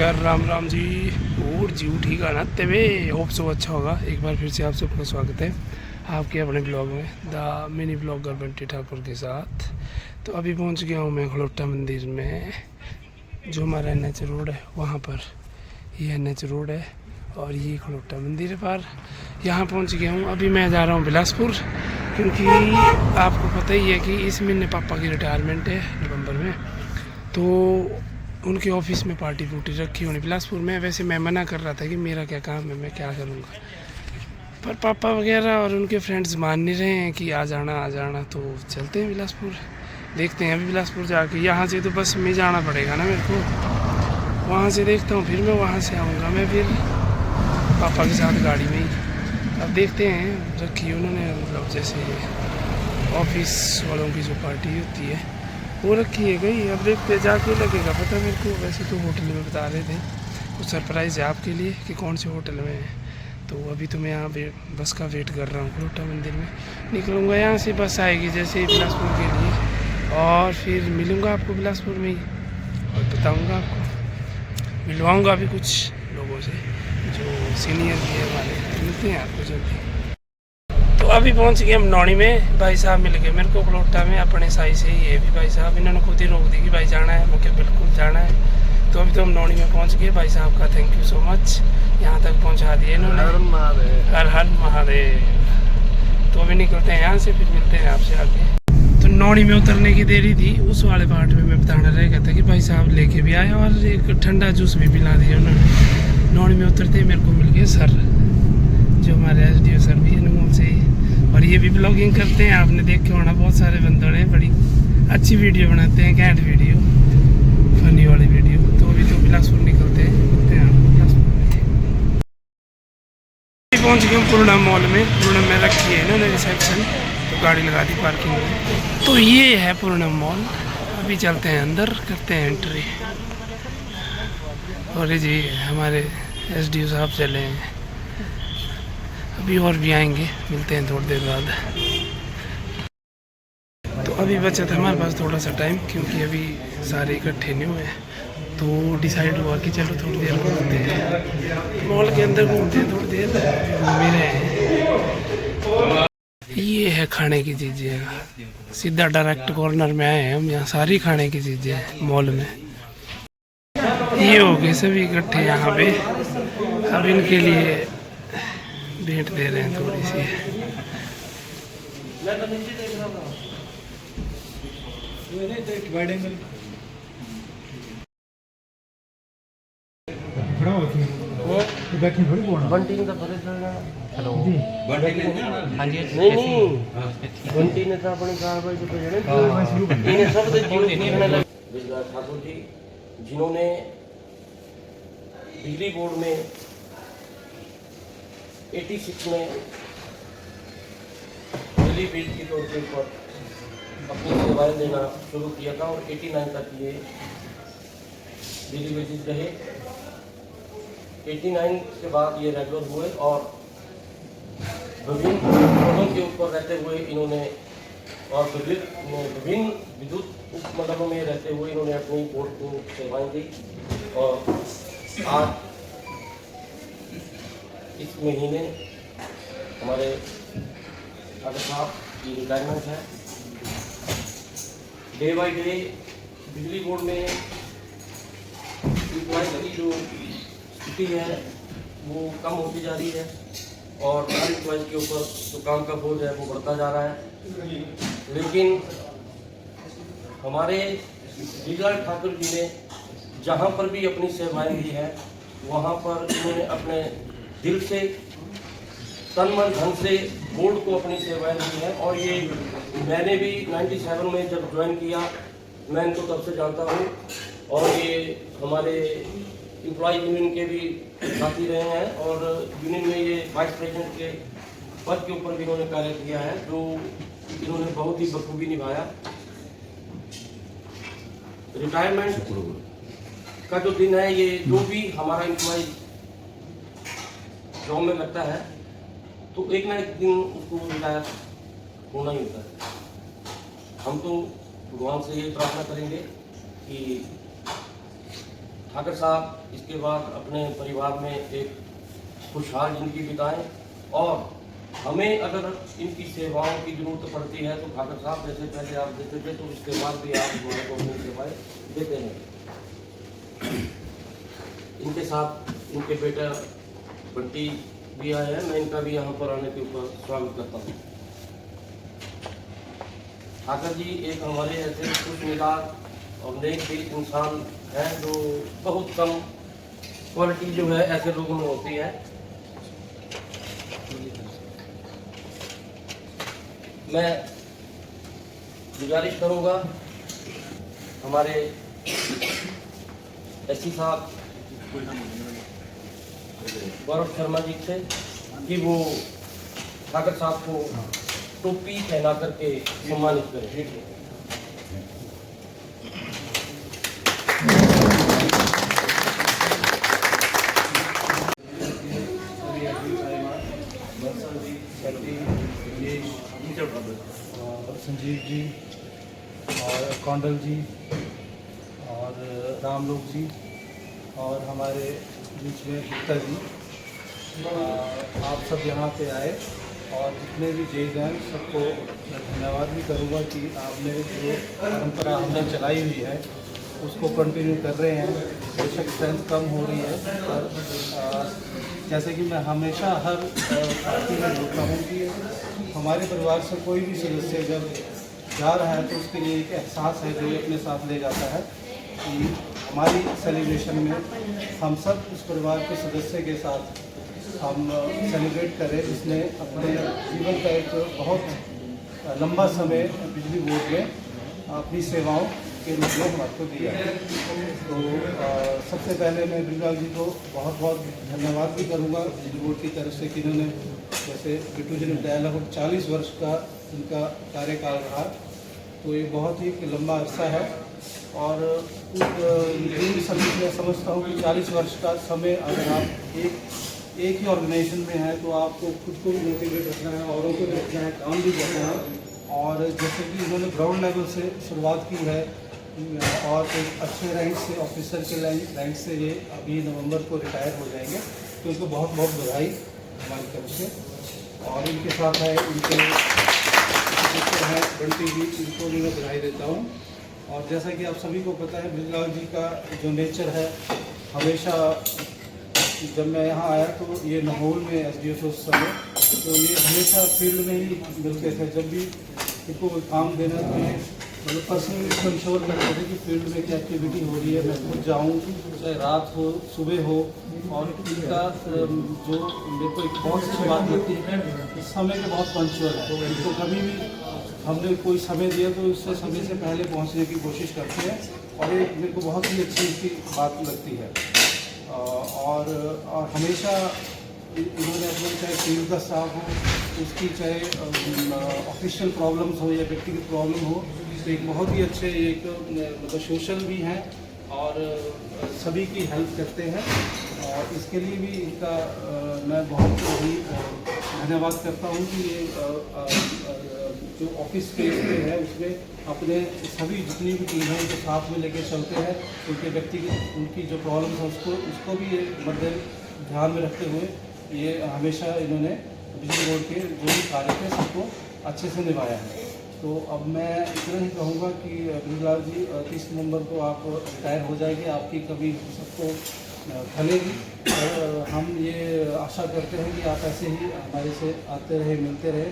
नमस्कार, राम राम जी। और जी ठीक है ना तेवे होप सो अच्छा होगा। एक बार फिर से आप सबका स्वागत है आपके अपने ब्लॉग में, the mini blogger Bunty Thakur के साथ। तो अभी पहुंच गया हूं मैं खलोटा मंदिर में, जो हमारा NH रोड है वहां पर। ये NH रोड है और ये खलोटा मंदिर है पर यहाँ पहुँच गया हूँ। अभी मैं जा रहा हूँ बिलासपुर, क्योंकि आपको पता ही है कि इस महीने पापा की रिटायरमेंट है नवंबर में। तो उनके ऑफिस में पार्टी पुर्टी रखी होनी बिलासपुर में। वैसे मैं मना कर रहा था कि मेरा क्या काम है, मैं क्या करूँगा, पर पापा वगैरह और उनके फ्रेंड्स मान नहीं रहे हैं कि आ जाना। तो चलते हैं बिलासपुर, देखते हैं। अभी बिलासपुर जाके यहाँ से तो बस में जाना पड़ेगा ना मेरे को, वहाँ से देखता हूँ, फिर मैं वहाँ से आऊँगा मैं फिर पापा के साथ गाड़ी में ही। अब देखते हैं, रखी उन्होंने मतलब जैसे ऑफिस वालों की जो पार्टी होती है वो रखी है गई। अब देखते जाके लगेगा पता मेरे को। वैसे तो होटल में बता रहे थे, कुछ सरप्राइज़ है आपके लिए कि कौन से होटल में है। तो अभी तो मैं यहाँ बस का वेट कर रहा हूँ। खलोटा मंदिर में निकलूँगा, यहाँ से बस आएगी जैसे ही बिलासपुर के लिए, और फिर मिलूँगा आपको बिलासपुर में ही और बताऊँगा आपको, मिलवाऊँगा अभी कुछ लोगों से जो सीनियर भी है हमारे। मिलते हैं आपको जल्दी। तो अभी पहुंच गए हम नौनी में। भाई साहब मिल गए मेरे को खलोटा में, अपने साई से ही है भी भाई साहब। इन्होंने खुद ही रोक दी कि भाई जाना है, मुझे बिल्कुल जाना है। तो अभी तो हम नौनी में पहुंच गए। भाई साहब का थैंक यू सो मच, यहाँ तक पहुंचा दिए इन्होंने। हर हर महादेव। तो अभी निकलते हैं यहाँ से, फिर मिलते हैं आपसे आगे। तो नौनी में उतरने की देरी थी, उस वाले पार्ट में मैं बताना रह गया था कि भाई साहब लेके भी आए और एक ठंडा जूस भी पिला दिया उन्होंने। नौनी में उतरते ही मेरे को मिल गए सर, जो हमारे SDO सर भी है से ही, और ये भी ब्लॉगिंग करते हैं। आपने देखे होना, बहुत सारे बंदों ने बड़ी अच्छी वीडियो बनाते हैं, कैंट वीडियो, फनी वाली वीडियो। तो अभी तो बिलासपुर निकलते हैं, मिलते हैं आपको बिलासपुर में। पहुँच गए पूर्णम मॉल में। पूर्णम में रखी है इन्होंने रिसेप्शन, तो गाड़ी लगा दी पार्किंग में। तो ये है पूर्णम मॉल। अभी चलते हैं अंदर, करते हैं एंट्री। और जी हमारे SDO साहब चले हैं, अभी और भी आएंगे, मिलते हैं थोड़ी देर बाद। तो अभी बचा था हमारे पास थोड़ा सा टाइम, क्योंकि अभी सारे इकट्ठे नहीं हुए। तो डिसाइड हुआ कि चलो थोड़ी देर घूमते हैं, मॉल के अंदर घूमते हैं थोड़ी देर, घूम ही रहे हैं। ये है खाने की चीज़ें, सीधा डायरेक्ट कॉर्नर में आए हैं हम। यहाँ सारी खाने की चीज़ें हैं मॉल में। ये हो गए सभी इकट्ठे यहाँ पे, अब इनके लिए भेंट दे रहे हैं थोड़ी सी। हेलो हाँ जी नहीं बंटी ने तो अपनी कार्रवाई जो इन्हें सब ठाकुर जी, जिन्होंने बिजली बोर्ड में 86 में दिल्ली बिल की तौर के ऊपर अपनी सेवाएं देना शुरू किया था, और 89 तक ये डेली बेसिस रहे। 89 के बाद ये रेगुलर हुए और विभिन्न पदों के ऊपर रहते हुए इन्होंने, और विभिन्न विद्युत उपमंडलों में रहते हुए इन्होंने अपनी बोर्ड को सेवाएं दी। और आज इस महीने हमारे डॉक्टर साहब की रिटायरमेंट है। डे बाई डे बिजली बोर्ड में एम्प्लॉयज की जो स्थिति है वो कम होती जा रही है, और हर एम्प्लॉयज के ऊपर जो काम का बोझ है वो बढ़ता जा रहा है। लेकिन हमारे लीलाल ठाकुर जी ने जहाँ पर भी अपनी सेवाएं दी है, वहाँ पर इन्होंने अपने दिल से, तन मन धन से बोर्ड को अपनी सेवाएं दी है। और ये मैंने भी 97 में जब ज्वाइन किया, मैं इनको तब से जानता हूँ, और ये हमारे एम्प्लॉय यूनियन के भी साथी रहे हैं, और यूनियन में ये वाइस प्रेसिडेंट के पद के ऊपर भी इन्होंने कार्य किया है, जो इन्होंने बहुत ही बखूबी निभाया। रिटायरमेंट का जो दिन है, ये जो भी हमारा एम्प्लॉय जॉब में लगता है तो एक ना एक दिन उसको रिटायर होना ही होता है। हम तो भगवान से ये प्रार्थना करेंगे कि ठाकर साहब इसके बाद अपने परिवार में एक खुशहाल जिंदगी बिताएं और हमें अगर इनकी सेवाओं की ज़रूरत पड़ती है तो ठाकर साहब जैसे पहले आप देते थे तो इसके बाद भी आप हमारे को अपनी सेवाएँ देते हैं। इनके साथ इनके बेटा बंटी भी आए हैं, मैं इनका भी यहाँ पर आने के ऊपर स्वागत करता हूँ। ठाकर जी एक हमारे ऐसे खुशमिजाज और नेक दिल इंसान हैं जो बहुत कम क्वालिटी जो है ऐसे लोगों में होती है। मैं गुजारिश करूँगा हमारे एससी साहब गौरव शर्मा जी से कि वो ठाकर साहब को टोपी पहना करके सम्मानित करें। संजीव जी और कौंडल जी और रामलोक जी और हमारे बीच में गुप्ता जी, आप सब यहाँ पे आए और जितने भी जज हैं सबको मैं धन्यवाद भी करूँगा कि आपने जो परंपरा हमने चलाई हुई है उसको कंटिन्यू कर रहे हैं। बेशक स्ट्रेंथ कम हो रही है पर जैसे कि मैं हमेशा हर पार्टी में बोलता हूँ कि हमारे परिवार से कोई भी सदस्य जब जा रहा है तो उसके लिए एक एहसास है जो अपने साथ ले जाता है कि हमारी सेलिब्रेशन में हम सब उस परिवार के सदस्य के साथ हम सेलिब्रेट करें जिसने अपने जीवन का एक बहुत लंबा समय बिजली बोर्ड में अपनी सेवाओं के रूप में हमको दिया है। तो सबसे पहले मैं बिरलाल जी को बहुत बहुत धन्यवाद भी करूंगा बिजली बोर्ड की तरफ से कि इन्होंने जैसे बिट्टू जी ने बताया लगभग 40 वर्ष का उनका कार्यकाल रहा, तो ये बहुत ही लंबा अरसा है और पूरी सभी मैं समझता हूँ कि 40 वर्ष का समय अगर आप एक ही ऑर्गेनाइजेशन में है तो आपको खुद को भी मोटिवेट रखना है, औरों को भी रखना है, काम भी करना है। और जैसे कि इन्होंने ग्राउंड लेवल से शुरुआत की है और एक अच्छे रैंक से ऑफिसर के रैंक से ये अभी नवंबर को रिटायर हो जाएंगे, तो इनको बहुत बहुत बधाई हमारी तरफ से। और इनके साथ है इनके हैं बंटी जी, इनको भी मैं बधाई देता हूँ। और जैसा कि आप सभी को पता है बिरलाल जी का जो नेचर है, हमेशा जब मैं यहाँ आया तो ये नहोल में SDO उस समय तो ये हमेशा फील्ड में ही मिलते थे। जब भी इनको कोई काम देना तो ये मतलब पर्सनली इसको इंश्योर करते थे कि फील्ड में क्या एक्टिविटी हो रही है मैं खुद जाऊँ, चाहे रात हो सुबह हो। और इनका जो मेरे को एक बहुत अच्छी बात लगती है इस समय के बहुत पंचुअल है, तो इनको कभी भी हमने कोई समय दिया तो उससे समय से पहले पहुँचने की कोशिश करते हैं और ये मेरे को बहुत ही अच्छी इनकी बात लगती है। और हमेशा इन्होंने अपने चाहे फील्ड का स्टाफ हो उसकी चाहे ऑफिशियल प्रॉब्लम्स हो या व्यक्तिगत प्रॉब्लम हो तो एक बहुत ही अच्छे एक मतलब सोशल भी हैं और सभी की हेल्प करते हैं। और इसके लिए भी इनका मैं बहुत ही धन्यवाद करता हूँ कि ये जो ऑफिस स्पेस में है उसमें अपने सभी जितनी भी टीम है उनको साथ में लेके चलते हैं, उनके व्यक्तिगत उनकी जो प्रॉब्लम्स है उसको भी ये मद्दे ध्यान में रखते हुए ये हमेशा इन्होंने बिजली बोर्ड के जो भी कार्य थे सबको अच्छे से निभाया है। तो अब मैं इतना ही कहूँगा कि बिरलाल जी 30 नवंबर को आप रिटायर हो जाएंगे, आपकी कभी सबको फलेगी और हम ये आशा करते हैं कि आप ऐसे ही हमारे से आते रहे मिलते रहे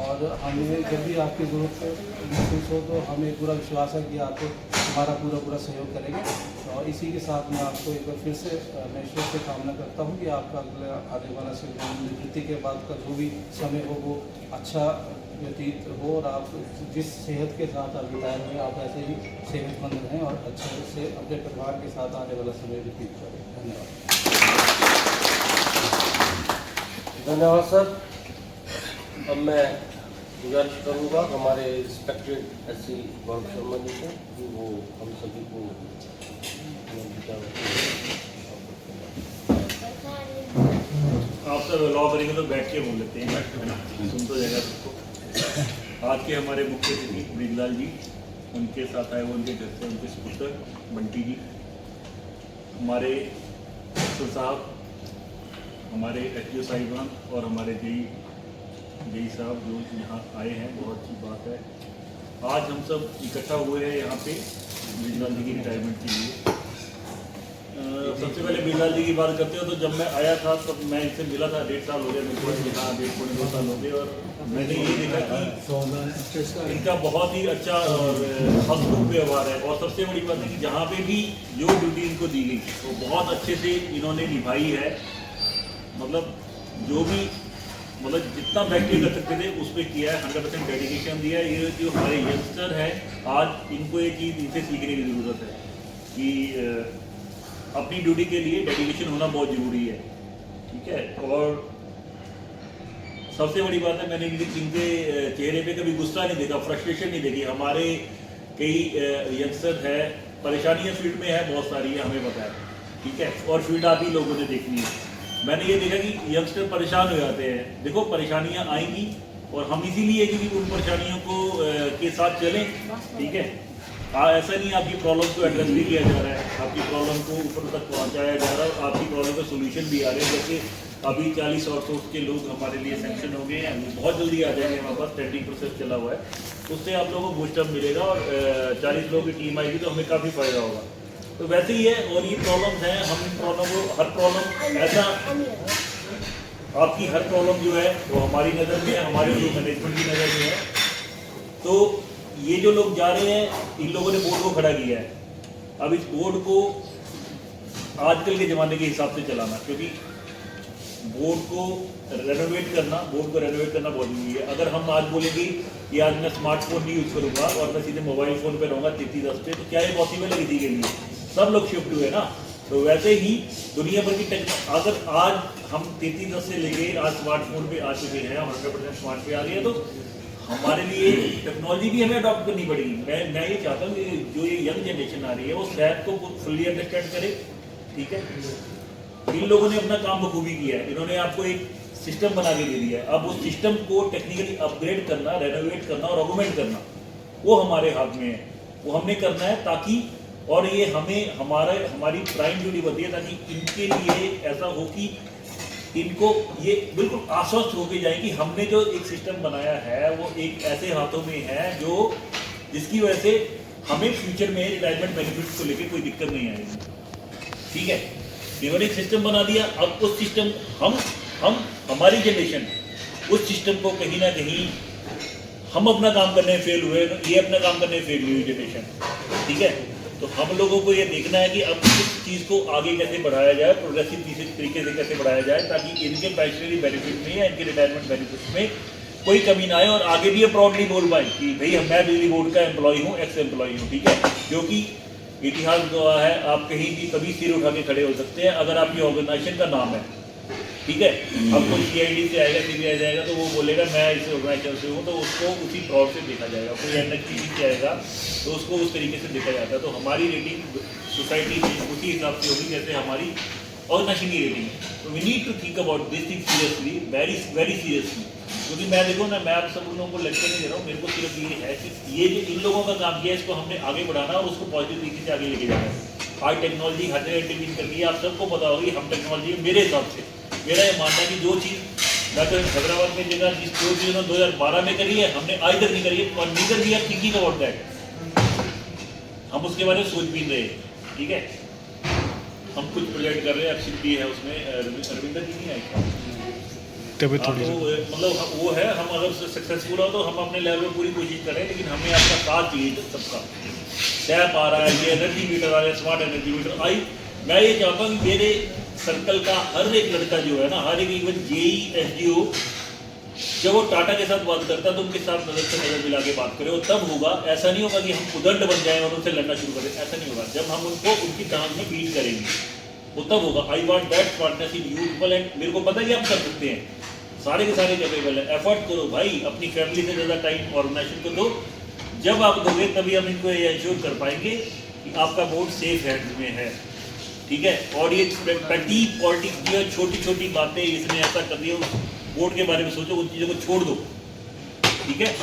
और हमें जब भी आपकी ज़रूरत महसूस हो तो हमें पूरा विश्वास है कि आप हमारा पूरा सहयोग करेंगे। और इसी के साथ मैं आपको एक बार फिर से मैं ईश्वर से कामना करता हूँ कि आपका अगला आने वाला निवृत्ति के बाद का जो भी समय हो वो अच्छा व्यतीत हो और आप जिस सेहत के साथ आप रिटायर हुए आप ऐसे ही सेहतमंद रहें और अच्छे से अपने परिवार के साथ आने वाला समय व्यतीत करें। धन्यवाद। धन्यवाद सर। अब मैं गुजारिश करूँगा हमारे रिस्पेक्टेड एससी गौरव शर्मा जी से कि वो हम सभी को आप सब लॉ करेंगे तो बैठ के बोल लेते हैं, सुन तो जाएगा सबको। आज के हमारे मुख्य अतिथि बिरलाल जी, उनके साथ आए वो उनके घर से उनके सुपुत्र बंटी जी, हमारे अफसर साहब, हमारे एचओ साहिबान और हमारे जेई साहब जो यहाँ आए हैं, बहुत अच्छी बात है। आज हम सब इकट्ठा हुए हैं यहाँ पे बिजलाल जी की रिटायरमेंट के लिए। सबसे पहले बिजलाल जी की बात करते हो तो जब मैं आया था तब मैं इनसे मिला था, 1.5 साल हो गया मेरे को यहाँ, 1.5 साल हो गए, और मैंने ये देखा कि इनका बहुत ही अच्छा और हंसमुख व्यवहार है। और सबसे बड़ी बात है कि जहाँ पे भी जो ड्यूटी इनको दी गई वो बहुत अच्छे से इन्होंने निभाई है। मतलब जो भी जितना बैक्टीरिया कर सकते थे उस पर किया है, 100% डेडिकेशन दिया है। ये जो हमारे यंगस्टर हैं, आज इनको ये चीज़ इनसे सीखने की ज़रूरत है कि अपनी ड्यूटी के लिए डेडिकेशन होना बहुत ज़रूरी है, ठीक है। और सबसे बड़ी बात है, मैंने इनके चेहरे पे कभी गुस्सा नहीं देखा, फ्रस्ट्रेशन नहीं देखी। हमारे कई यंगस्टर है, परेशानियाँ फील्ड में है बहुत सारी है, हमें पता है, ठीक है। और फील्ड आप ही लोगों ने देखनी है। मैंने ये देखा कि यंगस्टर परेशान हो जाते हैं। देखो परेशानियाँ आएंगी और हम इसीलिए कि उन परेशानियों को के साथ चलें, ठीक है। ऐसा नहीं आपकी प्रॉब्लम को एड्रेस भी किया जा रहा है, आपकी प्रॉब्लम को ऊपर तक पहुंचाया जा रहा है और आपकी प्रॉब्लम का सोल्यूशन भी आ रहे हैं। जैसे अभी 40 आउटसोर्स के लोग हमारे लिए सैंक्शन हो गए हैं, बहुत जल्दी आ जाएंगे, हमारे पास टेंडरिंग प्रोसेस चला हुआ है, उससे आप लोगों को बूस्टअप मिलेगा और 40 लोगों की टीम आएगी तो हमें काफ़ी फ़ायदा होगा। तो वैसे ही है। और ये प्रॉब्लम है, हम इन प्रॉब्लम को, हर प्रॉब्लम ऐसा, आपकी हर प्रॉब्लम जो है वो हमारी नज़र में है, हमारे जो मैनेजमेंट की नज़र में है। तो ये जो लोग जा रहे हैं, इन लोगों ने बोर्ड को खड़ा किया है। अब इस बोर्ड को आजकल के ज़माने के हिसाब से चलाना, क्योंकि बोर्ड को रेनोवेट करना बहुत जरूरी है। अगर हम आज बोलेंगे कि आज मैं स्मार्टफोन नहीं यूज़ करूँगा और मैं सीधे मोबाइल फ़ोन पे रहूँगा 3310 पे, तो क्या ये पॉसिबल है किसी के लिए? सब लोग शिफ्ट हुए ना। तो वैसे ही दुनिया भर की अगर आज हम 3310 से लेके आज स्मार्टफोन पे आ चुके हैं, 100% स्मार्ट पे आ गए हैं, तो हमारे लिए टेक्नोलॉजी भी हमें अडॉप्ट करनी पड़ेगी। मैं ये चाहता हूँ कि जो ये यंग जनरेशन आ रही है वो सैप को फुल्ली अंडरस्टैंड करे, ठीक है। इन लोगों ने अपना काम बखूबी किया है, इन्होंने आपको एक सिस्टम बना के दे दिया है। अब उस सिस्टम को टेक्निकली अपग्रेड करना, रेनोवेट करना और ऑगमेंट करना वो हमारे हाथ में है, वो हमने करना है, ताकि और ये हमें हमारी प्राइम ड्यूटी बनती है ताकि इनके लिए ऐसा हो कि इनको ये बिल्कुल आश्वस्त होके जाए कि हमने जो एक सिस्टम बनाया है वो एक ऐसे हाथों में है जो जिसकी वजह से हमें फ्यूचर में रिटायरमेंट बेनिफिट्स को लेकर कोई दिक्कत नहीं आएगी, ठीक है। इन्होंने एक सिस्टम बना दिया। अब उस सिस्टम हम हमारी जनरेशन उस सिस्टम को कहीं ना कहीं हम अपना काम करने में फेल हुए, ये अपना काम करने में फेल हुई जनरेशन, ठीक है। तो हम लोगों को ये देखना है कि अब इस चीज़ को आगे कैसे बढ़ाया जाए, प्रोग्रेसिव तरीके से कैसे बढ़ाया जाए, ताकि इनके पैशनरी बेनिफिट में या इनके रिटायरमेंट बेनिफिट में कोई कमी ना आए और आगे भी ये प्राउडली बोल पाए कि भाई मैं बिजली बोर्ड का एम्प्लॉय हूँ, एक्स एम्प्लॉय हूँ, ठीक है। क्योंकि इतिहास गवाह है, आप कहीं भी कभी सिर उठा के खड़े हो सकते हैं अगर आपकी ऑर्गेनाइजेशन का नाम है, ठीक है। अब कोई CID से आएगा, CBI से आएगा तो वो बोलेगा मैं इस ऑर्गेनाइजेशन से हूँ, तो उसको उसी प्राउड से देखा जाएगा। कोई NHPC से आएगा तो उसको उस तरीके से देखा जाता है। तो हमारी रेटिंग सोसाइटी में उसी हिसाब से होगी जैसे हमारी ऑर्गेनाइजेशन की रेटिंग है। तो we need to think about this thing seriously, very seriously. क्योंकि मैं देखो ना, मैं आप सब उन लोगों को लेक्चर नहीं दे रहा हूँ, मेरे को सिर्फ ये है कि ये जो इन लोगों का काम किया है इसको हमने आगे बढ़ाना और उसको पॉजिटिव तरीके से आगे लेके जाना है। आज टेक्नोलॉजी हर जगह इंटीग्रेट कर दी है, आप सबको पता होगी। हम टेक्नोलॉजी मेरे हिसाब से मेरा ये मानना है कि जो चीज़ मैं तो हैदराबाद में जगह जिस जो चीज़ 2012 में करी है हमने आज तक नहीं करी है, और नहीं कर दी है थिंकिंग अबाउट दैट, हम उसके बारे में सोच भी रहे, ठीक है। हम कुछ प्रोजेक्ट कर रहे हैं, अक्षित भी है उसमें, रविंदर जी नहीं आए तबीयत थोड़ी सी मतलब वो है। हम अगर सक्सेसफुल हो तो हम अपने लेवल में पूरी कोशिश करें, लेकिन हमें आपका साथ चाहिए सबका। टैप आ रहा है, ये एनर्जी मीटर आ रहा है, स्मार्ट एनर्जी मीटर आई। मैं ये चाहता हूँ कि मेरे सर्कल का हर एक लड़का जो है ना, हर एक इवन JE SDO जब वो टाटा के साथ बात करता है तो उनके साथ नज़र से नज़र मिला के बात करें, और तब होगा। ऐसा नहीं होगा कि हम उदंड बन जाएं और उनसे लड़ना शुरू करें, ऐसा नहीं होगा। जब हम उनको उनकी टांग में बीट करेंगे वो तब होगा। I want that smartness in you people, and मेरे को पता है कि आप कर सकते हैं, सारे के सारे कैपेबल है। एफर्ट करो भाई, अपनी फैमिली से ज़्यादा टाइम ऑर्गेनाइजेशन को दो। जब आप दोगे तभी हम इनको ये इंश्योर कर पाएंगे कि आपका बोर्ड सेफ हैंड्स में है, ठीक है। और ये पेटी पॉलिटिक्स जो है, छोटी छोटी बातें इसने ऐसा कर दिया, उस बोर्ड के बारे में सोचो, उन चीज़ों को छोड़ दो, ठीक है।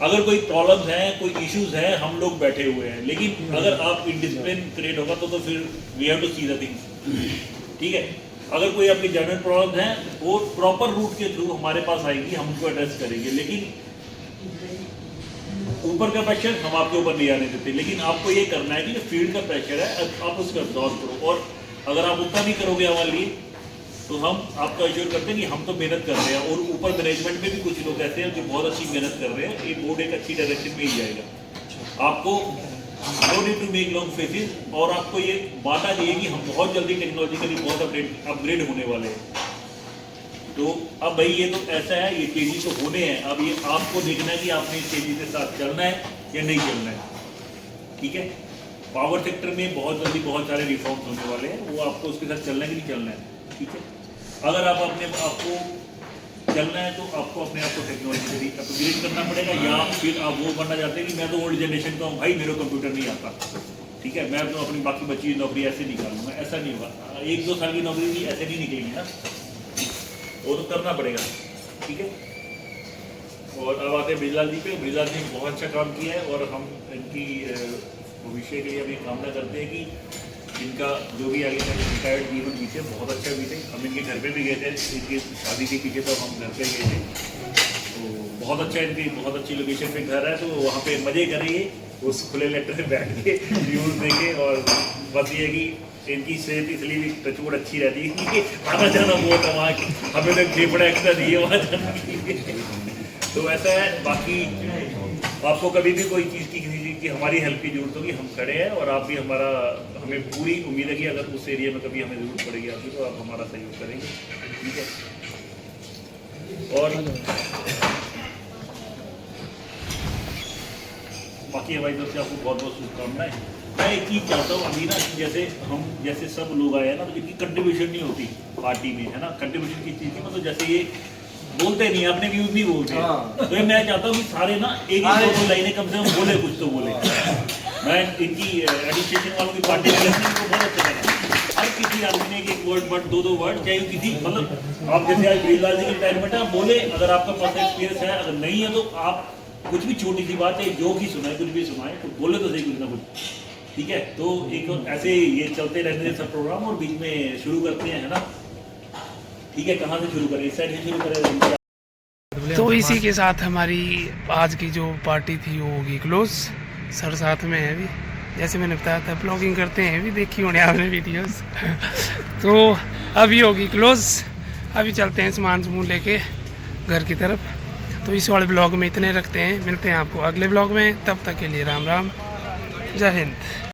अगर कोई प्रॉब्लम्स हैं, कोई इश्यूज हैं, हम लोग बैठे हुए हैं, लेकिन अगर आप इंडिसिप्लिन क्रिएट होगा तो फिर we have to see the things, ठीक है। अगर कोई आपकी जनरल प्रॉब्लम है वो प्रॉपर रूट के थ्रू हमारे पास आएगी, हम उनको एड्रेस करेंगे, लेकिन ऊपर का प्रेशर हम आपके ऊपर नहीं आने देते। लेकिन आपको ये करना है कि जो फील्ड का प्रेशर है आप उसका अब्जॉर्ब करो, और अगर आप उतना भी करोगे हमारे लिए तो हम आपको एश्योर करते हैं कि हम तो मेहनत कर रहे हैं, और ऊपर मैनेजमेंट में भी कुछ लोग ऐसे हैं जो बहुत अच्छी मेहनत कर रहे हैं। ये बोर्ड एक अच्छी डायरेक्शन में ही जाएगा। आपको no need to make long faces, और आपको ये बात आ जाइए कि हम बहुत जल्दी टेक्नोलॉजिकली बहुत अपग्रेड होने वाले हैं। तो अब भाई ये तो ऐसा है, ये चेंजेस तो होने हैं, अब ये आपको देखना है कि आपने इस चेंजेस के साथ चलना है या नहीं चलना है, ठीक है। पावर सेक्टर में बहुत जल्दी बहुत सारे रिफॉर्म्स होने वाले हैं, वो आपको उसके साथ चलना है कि नहीं चलना है, ठीक है। अगर आप अपने आपको चलना है तो आपको अपने आप को टेक्नोलॉजिकली अपग्रेड करना पड़ेगा, या फिर आप वो बनना चाहते हैं कि मैं तो ओल्ड जनरेशन का हूँ भाई, मेरे कंप्यूटर नहीं आता, ठीक है, मैं तो अपनी बाकी बची हुई नौकरी ऐसे निकालूंगा, ऐसा नहीं होगा। 1-2 साल की नौकरी भी ऐसे नहीं निकलेगी ना, वो तो करना पड़ेगा, ठीक है। और अब आते हैं ब्रिजलाल जी पे। ब्रिजलाल जी ने बहुत अच्छा काम किया है, और हम इनकी भविष्य के लिए अभी कामना करते हैं कि इनका जो भी आगे का रिटायर्ड जीवन बीते बहुत अच्छा बीते। हम इनके घर पे भी गए थे, इनकी शादी के पीछे तो हम घर पे गए थे, तो बहुत अच्छा, इनकी बहुत अच्छी लोकेशन पे घर है, तो वहाँ पे मज़े करिए उस खुले लेटर में बैठ के व्यूज़ देखे। और बस ये कि इनकी सेहत इसलिए भी टचवुड अच्छी रहती है कि आना जाना बहुत है वहाँ की, हमें तो फेफड़ा एक्स्ट्रा दिए वहाँ जाने के लिए, तो ऐसा है। बाकी आपको कभी भी कोई चीज़ की किसी चीज़ की हमारी हेल्प की जरूरत होगी, हम खड़े हैं, और आप भी हमारा, हमें पूरी उम्मीद है कि अगर उस एरिया में कभी हमें ज़रूरत पड़ेगी आपकी तो आप हमारा सहयोग करेंगे, ठीक है। और बाकी हमारी तरफ से आपको बहुत बहुत शुभकामनाएं। मैं एक चीज़ चाहता हूँ अभी ना, जैसे सब लोग आए हैं ना, तो इनकी कंट्रीब्यूशन नहीं होती पार्टी में, है ना। कंट्रीब्यूशन की चीज़ की मतलब जैसे ये बोलते नहीं, अपने व्यूज नहीं बोलते, तो मैं चाहता हूँ कि सारे ना एक ही 2 लाइनें कम से कम बोले, कुछ तो बोले। मैं इनकी एडमिनिस्ट्रेशन वालों की पार्टी में को बहुत अच्छा लगा, हर किसी आदमी ने एक वर्ड बट 2-2 वर्ड, चाहे किसी मतलब आप जैसे आज ब्रिजलाल जी के रिटायरमेंट है, आप बोले, अगर आपका पर्सनल एक्सपीरियंस है, अगर नहीं है तो आप कुछ भी छोटी सी बात है, जो भी सुनाए, कुछ भी सुनाए, तो बोले तो सही कुछ ना कुछ, ठीक है। तो एक ऐसे ये चलते रहते हैं सब प्रोग्राम, और बीच में शुरू करते हैं, है ना, ठीक है। कहाँ से शुरू करें, इस साइड से शुरू करें। तो इसी के साथ हमारी आज की जो पार्टी थी वो होगी क्लोज। सर साथ में है अभी, जैसे मैंने बताया था ब्लॉगिंग करते हैं, अभी देखी होने आपने वीडियोस तो अभी होगी क्लोज। अभी चलते हैं सामान लेके घर की तरफ। तो इस वाले ब्लॉग में इतने रखते हैं, मिलते हैं आपको अगले ब्लॉग में, तब तक के लिए राम राम, जय हिंद।